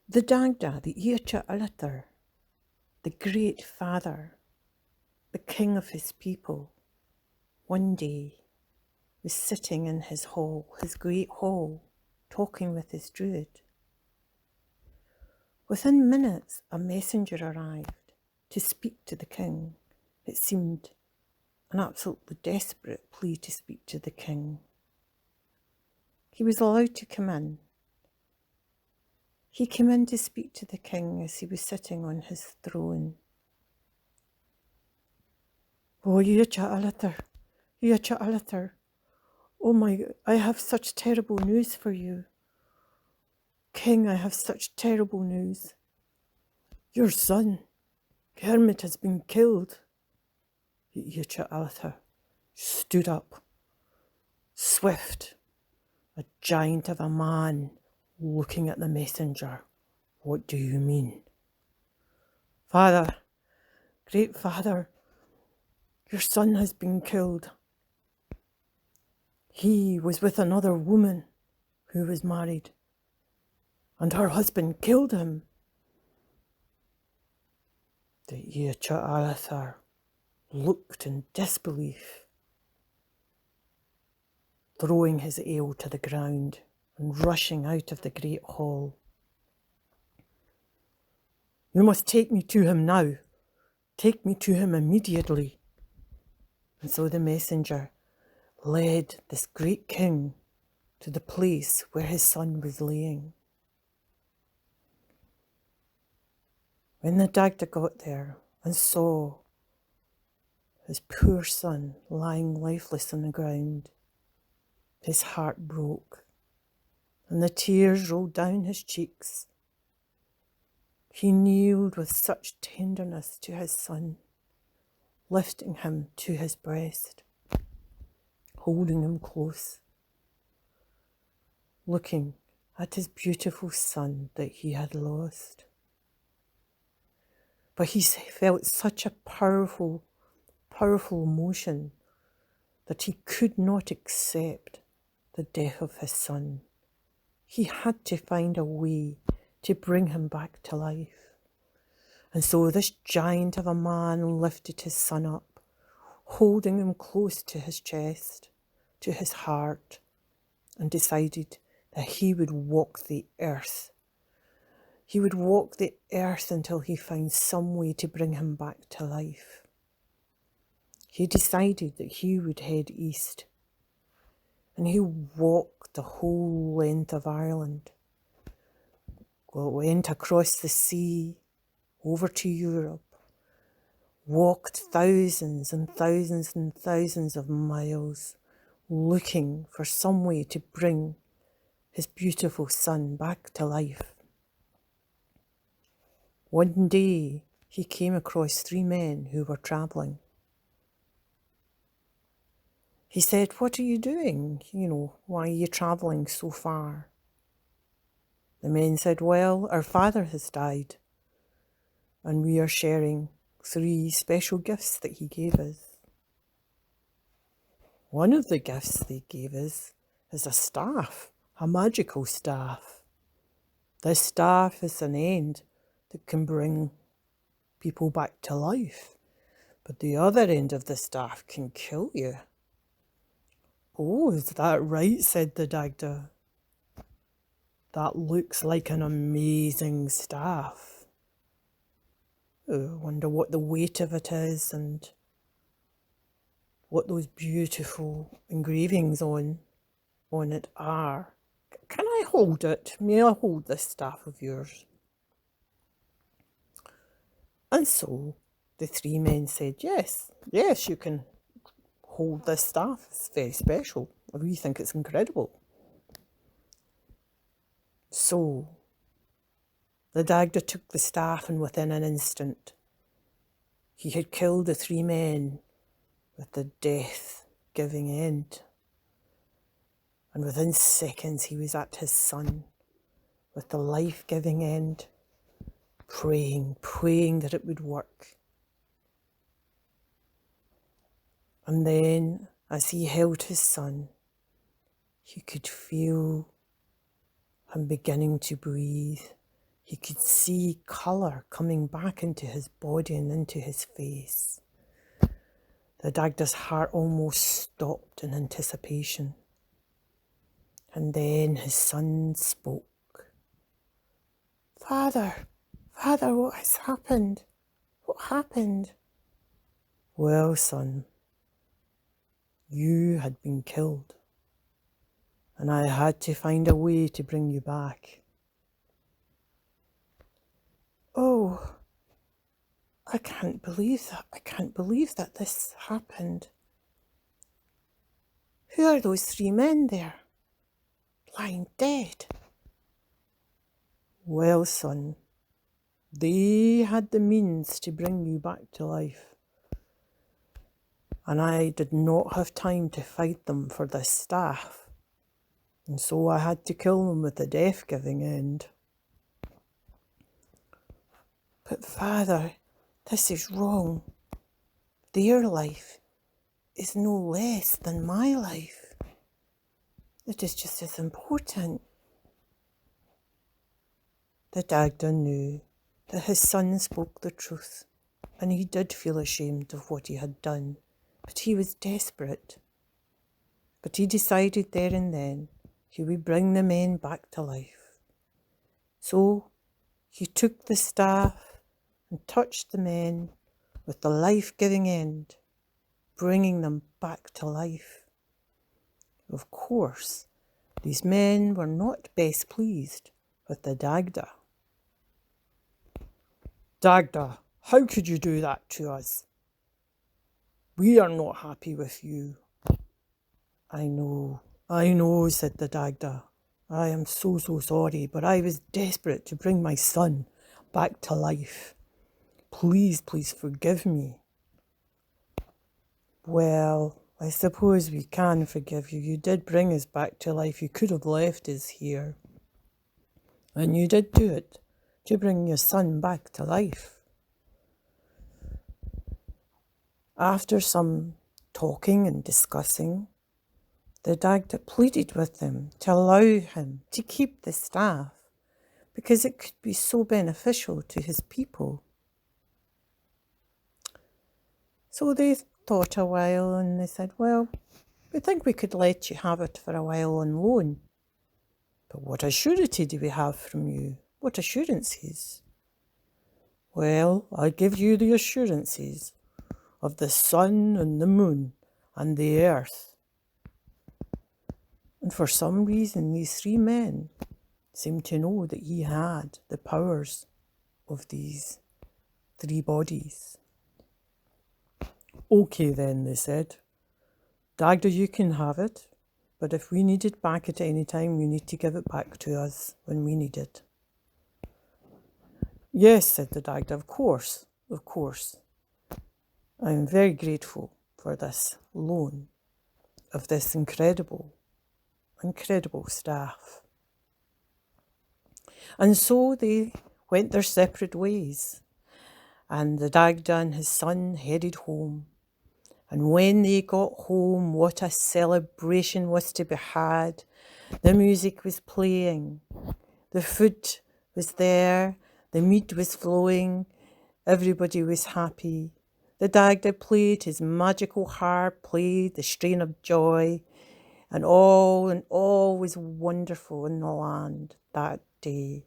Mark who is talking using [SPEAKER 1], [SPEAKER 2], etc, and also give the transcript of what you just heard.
[SPEAKER 1] The Dagda, the Iacha Alatar, the great father, the king of his people, one day was sitting in his hall, his great hall, talking with his druid. Within minutes, a messenger arrived to speak to the king. It seemed an absolutely desperate plea to speak to the king. He was allowed to come in. He came in to speak to the king as he was sitting on his throne. Oh, Iacha Alatar, oh my, I have such terrible news for you. King, I have such terrible news. Your son, Kermit, has been killed. Iacha Alatar stood up, swift, a giant of a man, looking at the messenger. What do you mean? Father, great father, your son has been killed. He was with another woman who was married, and her husband killed him. The Iacha Alathar looked in disbelief, throwing his ale to the ground and rushing out of the great hall. You must take me to him now. Take me to him immediately. And so the messenger led this great king to the place where his son was laying. When the Dagda got there and saw his poor son lying lifeless on the ground, his heart broke and the tears rolled down his cheeks. He kneeled with such tenderness to his son, lifting him to his breast, holding him close, looking at his beautiful son that he had lost. But he felt such a powerful emotion that he could not accept the death of his son. He had to find a way to bring him back to life. And so this giant of a man lifted his son up, holding him close to his chest, to his heart, and decided that he would walk the earth. He would walk the earth until he found some way to bring him back to life. He decided that he would head east, and he walked the whole length of Ireland. Went across the sea, over to Europe, walked thousands and thousands and thousands of miles, looking for some way to bring his beautiful son back to life. One day, he came across 3 men who were travelling. He said, "What are you doing? Why are you travelling so far?" The men said, "Well, our father has died, and we are sharing 3 special gifts that he gave us. One of the gifts they gave us is a staff, a magical staff. This staff is an end that can bring people back to life, but the other end of the staff can kill you." "Oh, is that right?" said the Dagda. "That looks like an amazing staff. I wonder what the weight of it is and what those beautiful engravings on it are. Can I hold it? May I hold this staff of yours?" And so the 3 men said, yes, you can hold this staff. It's very special. We think it's incredible. So the Dagda took the staff, and within an instant he had killed the 3 men with the death-giving end. And within seconds he was at his son with the life-giving end, praying that it would work. And then, as he held his son, he could feel him beginning to breathe. He could see colour coming back into his body and into his face. The Dagda's heart almost stopped in anticipation. And then his son spoke. Father, what has happened? What happened? Well, son, you had been killed, and I had to find a way to bring you back. Oh, I can't believe that. I can't believe that this happened. Who are those 3 men there, lying dead? Well, son, they had the means to bring you back to life. And I did not have time to fight them for this staff. And so I had to kill them with the death-giving end. But Father, this is wrong. Their life is no less than my life. It is just as important. The Dagda knew that his son spoke the truth, and he did feel ashamed of what he had done. But he was desperate. But he decided there and then he would bring the men back to life. So he took the staff and touched the men with the life-giving end, bringing them back to life. Of course, these men were not best pleased with the Dagda. Dagda, how could you do that to us? We are not happy with you. I know, said the Dagda. I am so sorry, but I was desperate to bring my son back to life. Please forgive me. Well, I suppose we can forgive you. You did bring us back to life. You could have left us here. And you did do it to bring your son back to life. After some talking and discussing, the Dagda pleaded with them to allow him to keep the staff because it could be so beneficial to his people. So they thought a while and they said, well, we think we could let you have it for a while on loan. But what surety do we have from you? What assurances? Well, I give you the assurances of the sun and the moon and the earth. And for some reason, these 3 men seemed to know that he had the powers of these 3 bodies. Okay then, they said. Dagda, you can have it, but if we need it back at any time, you need to give it back to us when we need it. Yes, said the Dagda, of course. I am very grateful for this loan of this incredible staff. And so they went their separate ways, and the Dagda and his son headed home. And when they got home, what a celebration was to be had. The music was playing, the food was there, the meat was flowing, everybody was happy. The Dagda played his magical harp, played the strain of joy, and all was wonderful in the land that day.